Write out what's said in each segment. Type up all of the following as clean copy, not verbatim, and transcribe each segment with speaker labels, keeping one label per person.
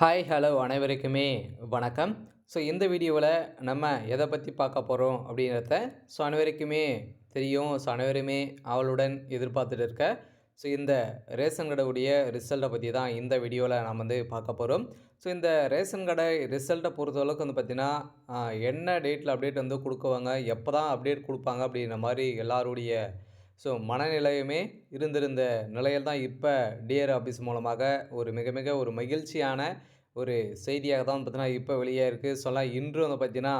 Speaker 1: Hi hello அனைவருக்குமே வணக்கம். இந்த வீடியோவில் நம்ம எதை பற்றி பார்க்க போகிறோம் அப்படிங்கிறத அனைவருக்குமே தெரியும். அனைவருமே அவளுடன் எதிர்பார்த்துட்டு இருக்க இந்த ரேஷன் கடையுடைய ரிசல்ட்டை பற்றி தான் இந்த வீடியோவில் நாம் பார்க்க போகிறோம். இந்த ரேஷன் கடை ரிசல்ட்டை பொறுத்தளவுக்கு பார்த்திங்கன்னா என்ன டேட்டில் அப்டேட் கொடுக்குவாங்க, எப்போ தான் அப்டேட் கொடுப்பாங்க அப்படின்ற மாதிரி எல்லாருடைய மனநிலையுமே இருந்திருந்த நிலையில் தான் இப்போ டிஆர் ஆஃபீஸ் மூலமாக ஒரு மிக மிக ஒரு மகிழ்ச்சியான ஒரு செய்தியாக தான் பார்த்தீங்கன்னா இப்போ வெளியாயிருக்கு. இன்று பார்த்தீங்கன்னா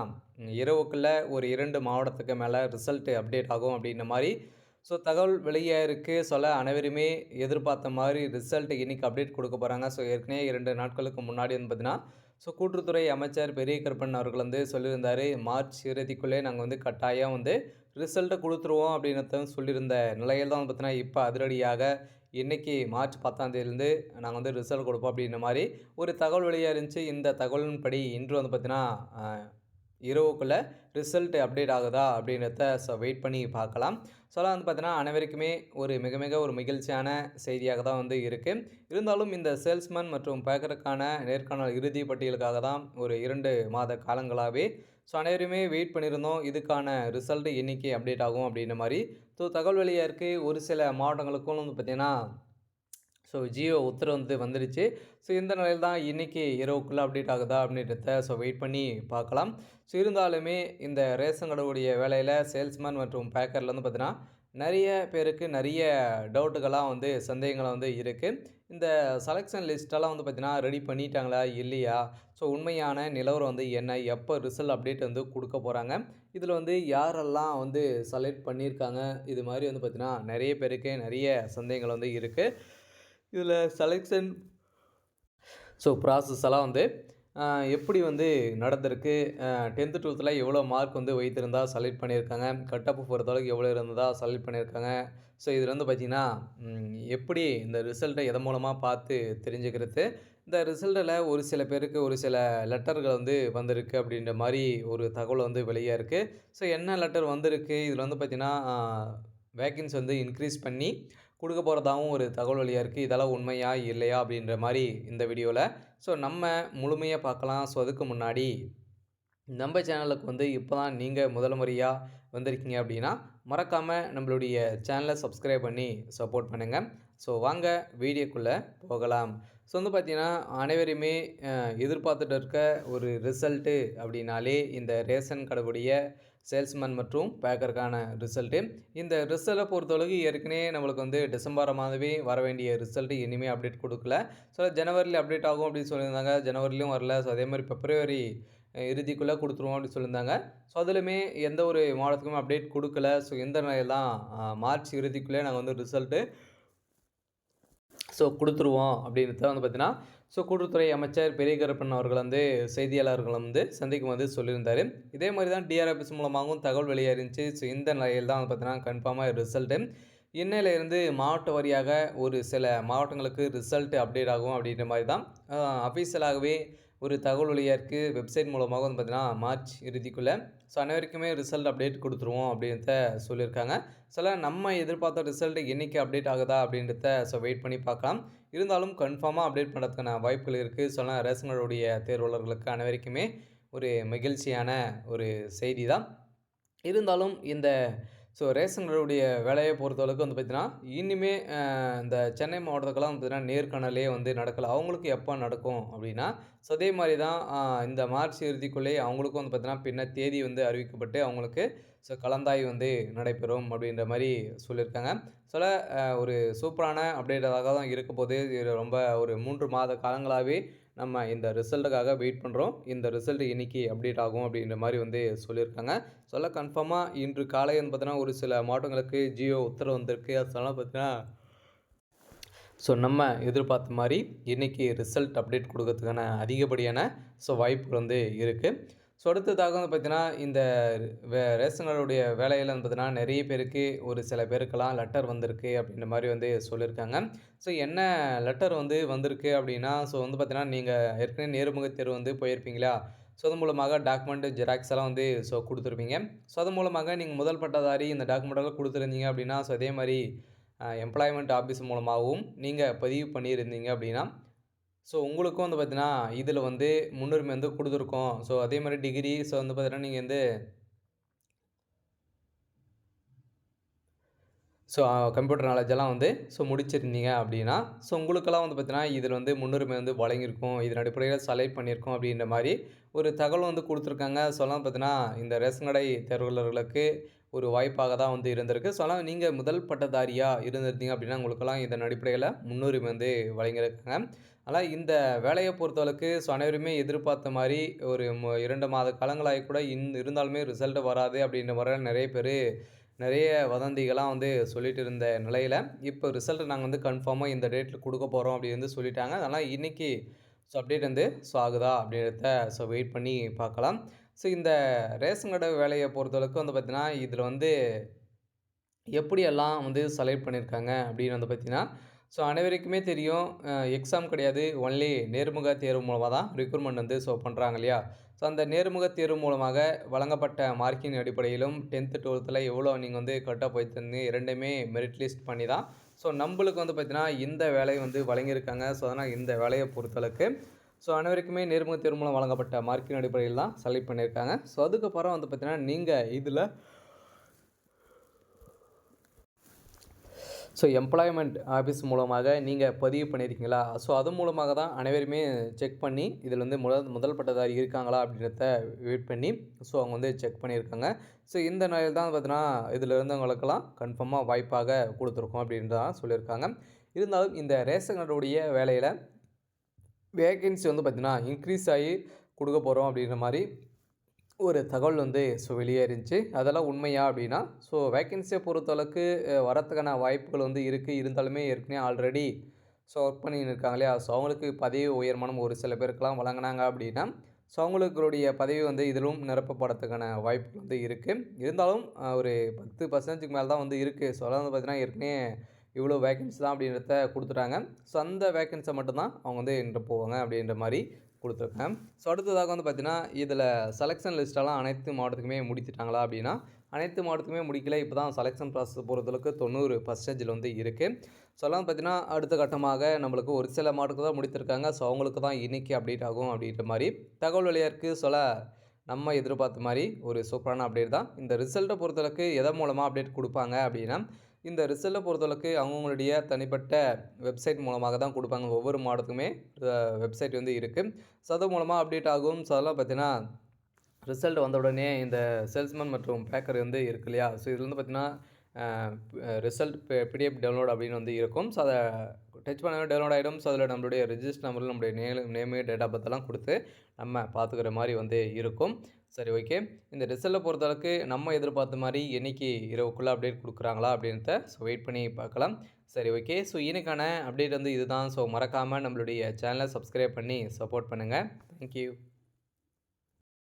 Speaker 1: இரவுக்குள்ள ஒரு 2 மாவட்டத்துக்கு மேலே ரிசல்ட் அப்டேட் ஆகும் அப்படின்ற மாரி தகவல் வெளியாயிருக்கு. அனைவருமே எதிர்பார்த்த மாதிரி ரிசல்ட் இன்னைக்கு அப்டேட் கொடுக்க போகிறாங்க. ஏற்கனவே 2 நாட்களுக்கு முன்னாடி பார்த்தீங்கன்னா கூட்டுறவுத்துறை அமைச்சர் பெரிய கருப்பன் அவர்கள் சொல்லியிருந்தார், மார்ச் இறுதிக்குள்ளே நாங்கள் கட்டாயம் ரிசல்ட்டை கொடுத்துருவோம் அப்படின்றத சொல்லியிருந்த நிலையில் தான் பார்த்தீங்கன்னா இப்போ அதிரடியாக இன்றைக்கி மார்ச் 10ஆம் தேதியிலேருந்து நாங்கள் ரிசல்ட் கொடுப்போம் அப்படின்ற மாதிரி ஒரு தகவல் வெளியாக இருந்துச்சு. இந்த தகவலின்படி இன்று பார்த்தீங்கன்னா இரவுக்குள்ளே ரிசல்ட் அப்டேட் ஆகுதா அப்படின்றத வெயிட் பண்ணி பார்க்கலாம். பார்த்தீங்கன்னா அனைவருக்குமே ஒரு மிக மிக ஒரு மகிழ்ச்சியான செய்தியாக தான் இருக்குது. இருந்தாலும் இந்த சேல்ஸ்மேன் மற்றும் பேக்கருக்கான நேர்காணல் இறுதி பட்டியலுக்காக தான் ஒரு 2 மாத காலங்களாகவே அனைவருமே வெயிட் பண்ணியிருந்தோம். இதுக்கான ரிசல்ட் என்றைக்கு அப்டேட் ஆகும் அப்படின்ற மாதிரி தகவல் வெளியாக இருக்குது. ஒரு சில மாவட்டங்களுக்கும் பார்த்திங்கன்னா ஜியோ உத்தரவு வந்துடுச்சு. இந்த நிலையில் தான் இன்றைக்கி இரவுக்குள்ளே அப்டேட் ஆகுதா அப்படின்றத வெயிட் பண்ணி பார்க்கலாம். இருந்தாலுமே இந்த ரேஷன் கடையுடைய வேலையில் சேல்ஸ்மேன் மற்றும் பேக்கரில் பார்த்தீங்கன்னா நிறைய பேருக்கு நிறைய டவுட்டுகள்லாம் சந்தேகங்களாக இருக்குது. இந்த செலெக்ஷன் லிஸ்ட்டெல்லாம் பார்த்திங்கன்னா ரெடி பண்ணிட்டாங்களா இல்லையா, உண்மையான நிலவரம் என்ன, எப்போ ரிசல்ட் அப்டேட் கொடுக்க போகிறாங்க, இதில் யாரெல்லாம் செலக்ட் பண்ணியிருக்காங்க, இது மாதிரி பார்த்திங்கன்னா நிறைய பேருக்கு நிறைய சந்தேகங்கள் இருக்குது. இதில் செலெக்ஷன் ப்ராசஸ் எல்லாம் எப்படி நடந்திருக்கு, 10th 12th எவ்வளோ மார்க் வைத்திருந்தா செலக்ட் பண்ணியிருக்காங்க, கட்டப்பு பொறுத்தளவுக்கு எவ்வளோ இருந்ததா செலக்ட் பண்ணியிருக்காங்க. இதில் பார்த்திங்கன்னா எப்படி இந்த ரிசல்ட்டை எதன் மூலமாக பார்த்து தெரிஞ்சுக்கிறது, இந்த ரிசல்ட்டில் ஒரு சில பேருக்கு ஒரு சில லெட்டர்கள் வந்திருக்கு அப்படின்ற மாதிரி ஒரு தகவல் வெளியாக இருக்குது. என்ன லெட்டர் வந்திருக்கு, இதில் பார்த்திங்கன்னா வேக்கன்சி இன்க்ரீஸ் பண்ணி கொடுக்க போகிறதாகவும் ஒரு தகவல் வெளியாக இருக்குது. இதெல்லாம் உண்மையா இல்லையா அப்படின்ற மாதிரி இந்த வீடியோவில் நம்ம முழுமையாக பார்க்கலாம். அதுக்கு முன்னாடி நம்ம சேனலுக்கு இப்போ தான் நீங்கள் முதல் முறையாக வந்திருக்கீங்க அப்படின்னா மறக்காமல் நம்மளுடைய சேனலை சப்ஸ்கிரைப் பண்ணி சப்போர்ட் பண்ணுங்கள். வாங்க வீடியோக்குள்ளே போகலாம். பார்த்திங்கன்னா அனைவருமே எதிர்பார்த்துட்டு இருக்க ஒரு ரிசல்ட்டு அப்படின்னாலே இந்த ரேஷன் கடையுடைய சேல்ஸ்மேன் மற்றும் பேக்கருக்கான ரிசல்ட்டு. இந்த ரிசல்ட்டை பொறுத்தளவுக்கு ஏற்கனவே நம்மளுக்கு டிசம்பர் மாதமே வர வேண்டிய ரிசல்ட்டு இனிமேல் அப்டேட் கொடுக்கல. ஜனவரியில் அப்டேட் ஆகும் அப்படின்னு சொல்லியிருந்தாங்க. ஜனவரிலையும் வரல. அதே மாதிரி பிப்ரவரி இறுதிக்குள்ளே கொடுத்துருவோம் அப்படின்னு சொல்லியிருந்தாங்க. அதிலுமே எந்த ஒரு மாதத்துக்குமே அப்டேட் கொடுக்கல. இந்த நிலையெல்லாம் மார்ச் இறுதிக்குள்ளே நாங்கள் ரிசல்ட்டு கொடுத்துருவோம் அப்படின்றத பார்த்தீங்கன்னா கூட்டுறவுத்துறை அமைச்சர் பெரிய கருப்பன் அவர்கள் செய்தியாளர்கள் சந்திக்கும் சொல்லியிருந்தார். இதே மாதிரி தான் டிஆர் ஆஃபீஸ் மூலமாகவும் தகவல் வெளியாக இருந்துச்சு. இந்த நிலையில் தான் பார்த்தீங்கன்னா கன்ஃபார்மாக ரிசல்ட்டு இன்னையிலேருந்து மாவட்ட வாரியாக ஒரு சில மாவட்டங்களுக்கு ரிசல்ட் அப்டேட் ஆகும் அப்படின்ற மாதிரி தான் அஃபீஷியலாகவே ஒரு தகவல் வெளியாக இருக்குது. வெப்சைட் மூலமாக பார்த்தீங்கன்னா மார்ச் இறுதிக்குள்ளே அனைவருக்குமே ரிசல்ட் அப்டேட் கொடுத்துருவோம் அப்படின்றத சொல்லியிருக்காங்க. நம்ம எதிர்பார்த்த ரிசல்ட் என்றைக்கு அப்டேட் ஆகுதா அப்படின்றத வெயிட் பண்ணி பார்க்கலாம். இருந்தாலும் கன்ஃபார்மாக அப்டேட் பண்ணுறதுக்கான வாய்ப்புகள் இருக்குது. ரேஷன் கார்டுடைய தேர்வாளர்களுக்கு அனைவருக்குமே ஒரு மகிழ்ச்சியான ஒரு செய்தி தான். இருந்தாலும் இந்த ரேஷன் கார்டுடைய வேலையை பொறுத்தளவுக்கு பார்த்தீங்கன்னா இனிமே இந்த சென்னை மாவட்டத்துக்கெல்லாம் பார்த்தீங்கன்னா நேர்காணலே நடக்கலை. அவங்களுக்கு எப்போ நடக்கும் அப்படின்னா அதே மாதிரி தான் இந்த மார்ச் இறுதிக்குள்ளேயே அவங்களுக்கும் பார்த்தீங்கன்னா பின்னர் தேதி அறிவிக்கப்பட்டு அவங்களுக்கு கலந்தாய்வு நடைபெறும் அப்படின்ற மாதிரி சொல்லியிருக்காங்க. ஒரு சூப்பரான அப்டேட்டாக தான் இருக்க போது. ரொம்ப ஒரு 3 மாத காலங்களாகவே நம்ம இந்த ரிசல்ட்டுக்காக வெயிட் பண்ணுறோம். இந்த ரிசல்ட் இன்றைக்கி அப்டேட் ஆகும் அப்படின்ற மாதிரி சொல்லியிருக்காங்க. கன்ஃபார்மாக இன்று காலை பார்த்தீங்கன்னா ஒரு சில மாவட்டங்களுக்கு ஜியோ உத்தரவு வந்திருக்கு. அதெல்லாம் பார்த்தீங்கன்னா நம்ம எதிர்பார்த்த மாதிரி இன்றைக்கி ரிசல்ட் அப்டேட் கொடுக்கறதுக்கான அதிகப்படியான வாய்ப்புகள் இருக்குது. அடுத்ததாக பார்த்தீங்கன்னா இந்த ரேஷன் கார்டுடைய வேலையில் பார்த்தீங்கன்னா நிறைய பேருக்கு ஒரு சில பேருக்கெல்லாம் லெட்டர் வந்திருக்கு அப்படின்ற மாதிரி சொல்லியிருக்காங்க. என்ன லெட்டர் வந்திருக்கு அப்படின்னா பார்த்தீங்கன்னா நீங்கள் ஏற்கனவே நேர்முக தேர்வு போயிருப்பீங்களா. அது மூலமாக டாக்குமெண்ட் ஜெராக்ஸ் எல்லாம் கொடுத்துருப்பீங்க. அது மூலமாக நீங்கள் முதல் பட்டதாரி இந்த டாக்குமெண்ட்டெல்லாம் கொடுத்துருந்தீங்க அப்படின்னா அதே மாதிரி எம்ப்ளாய்மெண்ட் ஆஃபீஸ் மூலமாகவும் நீங்கள் பதிவு பண்ணியிருந்தீங்க அப்படின்னா ஸோ உங்களுக்கும் வந்து பார்த்தீங்கன்னா, இதில வந்து முன்னுரிமை வந்து குடுத்துருக்கோம். ஸோ அதே மாரி டிகிரி ஸோ வந்து பார்த்தீங்கன்னா, நீங்க வந்து ஸோ கம்ப்யூட்டர் நாலேட்ஜ் எல்லாம் வந்து முடிச்சிருந்தீங்க அப்படின்னா, ஸோ உங்களுக்கெல்லாம் வந்து பார்த்தீங்கன்னா, இதில வந்து முன்னுரிமை வந்து வழங்கியிருக்கும். இதன் அடிப்படையில செலக்ட் பண்ணியிருக்கோம் அப்படின்ற மாரி ஒரு தகவல் வந்து குடுத்துருக்காங்க. ஸோ அதெல்லாம் பார்த்தீங்கன்னா, இந்த ரேஷன் கடை தேர்வாளர்களுக்கு ஒரு வாய்ப்பாக தான் வந்து இருந்திருக்கு. ஸோ அதனால நீங்க முதல் பட்டதாரியா இருந்திருந்தீங்க அப்படின்னா, உங்களுக்கெல்லாம் இதன் அடிப்படையில முன்னுரிமை வந்து வழங்கியிருக்காங்க. ஆனா இந்த வேலைய பொறுத்தளவுக்கு அனைவருமே எதிர்பார்த்த மாரி ஒரு 2 மாத காலங்களாகி கூட இருந்தாலுமே ரிசல்ட் வராது அப்படின்ற மாரிலாம் நெறைய பேரு நெறைய வதந்திகள்லாம் வந்து சொல்லிட்டு இருந்த நிலையில, இப்போ ரிசல்ட் நாங்க வந்து கன்ஃபார்மா இந்த டேட்ல குடுக்க போறோம் அப்டி வந்து சொல்லிட்டாங்க. அதனால இன்னைக்கு அப்டேட் வந்து ஆகுதா அப்டின்றத வெயிட் பண்ணி பார்க்கலாம். இந்த ரேஷன் கடை வேலைய பொறுத்தளவுக்கு வந்து பார்த்தீங்கன்னா, இதில வந்து எப்படியெல்லாம் வந்து செலக்ட் பண்ணியிருக்காங்க அப்படின்னு வந்து பார்த்தீங்கன்னா, அனைவருக்குமே தெரியும். எக்ஸாம் கிடையாது. ஒன்லி நேர்முக தேர்வு மூலமா தான் ரெக்ரூட்மெண்ட் வந்து பண்றாங்க இல்லையா? அந்த நேர்முக தேர்வு மூலமாக வழங்கப்பட்ட மார்க்கின் அடிப்படையிலும் 10த், 12ல எவ்வளோ நீங்க வந்து கட் ஆஃப் வைத்திருந்தீங்க 2மே மெரிட் லிஸ்ட் பண்ணி தான். நம்பளுக்கு வந்து பார்த்தீங்கன்னா, இந்த வேலை வந்து வழங்கியிருக்காங்க. அதனால இந்த வேலைய பொறுத்தளவுக்கு அனைவருக்குமே நேர்முக தேர்வு மூலம் வழங்கப்பட்ட மார்க்கின் அடிப்படையில் தான் செலக்ட் பண்ணியிருக்காங்க. அதுக்கப்புறம் வந்து பார்த்தீங்கன்னா, நீங்க இதில எம்ப்ளாய்மென்ட் ஆஃபீஸ் மூலமாக நீங்க பதிவு பண்ணியிருக்கீங்களா? அது மூலமாக தான் அனைவருமே செக் பண்ணி, இதில வந்து முதல் பட்டதாரி இருக்காங்களா? அப்படின்றத வெயிட் பண்ணி, அவங்க வந்து செக் பண்ணியிருக்காங்க. இந்த நிலையில தான் பார்த்தீங்கன்னா, இதில இருந்தவங்களுக்கெல்லாம் கன்ஃபார்மா வாய்ப்பாக குடுத்துருக்கோம் அப்படின்னு தான் சொல்லியிருக்காங்க. இருந்தாலும் இந்த ரேஷன் கார்டுடைய வேலையில வேகன்சி வந்து பார்த்தீங்கன்னா, இன்க்ரீஸ் ஆயி குடுக்க போறோம் அப்படின்ற மாரி ஒரு தகவல் வந்து வெளியே இருந்துச்சு. அதெல்லாம் உண்மையா அப்படின்னா, வேக்கன்ஸிய பொறுத்தளவுக்கு வரத்துக்கான வாய்ப்புகள் வந்து இருக்கு. இருந்தாலுமே ஏற்கனவே ஆல்ரெடி ஒர்க் பண்ணின்னு இருக்காங்க இல்லையா? அவங்களுக்கு பதவி உயர்மானம் ஒரு சில பேருக்கெல்லாம் வழங்குனாங்க அப்படின்னா, அவங்களுடைய பதவி வந்து இதிலும் நிரப்பப்படத்துக்கான வாய்ப்புகள் வந்து இருக்கு. இருந்தாலும் ஒரு 10% மேல தான் வந்து இருக்கு. அதெல்லாம் வந்து பார்த்தீங்கன்னா, ஏற்கனவே இவ்வளோ வேக்கன்ஸி தான் அப்படின்றத குடுத்துட்டாங்க. அந்த வேக்கன்ஸிய மட்டும் தான் அவங்க வந்து நிரப்புவாங்க அப்படின்ற மாரி குடுத்துருக்கேன். அடுத்ததாக வந்து பார்த்தீங்கன்னா, இதில செலக்ஷன் லிஸ்ட்டெல்லாம் அனைத்து மாவட்டத்துக்குமே முடித்துட்டாங்களா அப்படின்னா, அனைத்து மாவட்டத்துக்குமே முடிக்கல. இப்போ தான் செலக்ஷன் ப்ராசஸ் பொறுத்தளவுக்கு 90% வந்து இருக்கு. அதெல்லாம் பார்த்தீங்கன்னா, அடுத்த கட்டமாக நம்மளுக்கு ஒரு சில மாவட்டத்துக்கு தான் முடித்திருக்காங்க. அவங்களுக்கு தான் இன்னைக்கு அப்டேட் ஆகும் அப்படின்ற மாரி தகவல் வெளியா இருக்கு. நம்ம எதிர்பார்த்த மாரி ஒரு சூப்பரான அப்டேட் தான். இந்த ரிசல்ட்ட பொறுத்தளவுக்கு எதன் மூலமா அப்டேட் குடுப்பாங்க அப்படின்னா, இந்த ரிசல்ட்ட பொறுத்தளவுக்கு அவங்கவங்களுடைய தனிப்பட்ட வெப்சைட் மூலமாக தான் குடுப்பாங்க. ஒவ்வொரு மாவட்டத்துக்குமே வெப்சைட் வந்து இருக்கு. அது மூலமா அப்டேட் ஆகும். அதெல்லாம் பார்த்தீங்கன்னா, ரிசல்ட் வந்த உடனே இந்த சேல்ஸ்மேன் மற்றும் பேக்கர் வந்து இருக்கு இல்லையா? இதில வந்து பார்த்தீங்கன்னா, அ ரிசல்ட் பிடிஎஃப் டவுன்லோட் அப்படின்னு வந்து இருக்கும். அத டச் பண்ணவே டவுன்லோட் ஆயிடும். அதில நம்மளுடைய ரிஜிஸ்டர் நம்பர், நம்முடைய நேமு, டேட் ஆஃப் பர்த் எல்லாம் குடுத்து நம்ம பார்த்துக்கிற மாரி வந்து இருக்கும். சரி, ஓகே. இந்த ரிசல்ட்ட பொறுத்தளவுக்கு நம்ம எதிர்பார்த்த மாரி என்னைக்கு இரவுக்குள்ள அப்டேட் குடுக்குறாங்களா அப்படின்றத வெயிட் பண்ணி பார்க்கலாம். சரி, ஓகே. இன்னைக்கான அப்டேட் வந்து இதுதான். மறக்காம நம்மளுடைய சேனல சப்ஸ்கிரைப் பண்ணி சப்போர்ட் பண்ணுங்க. Thank you.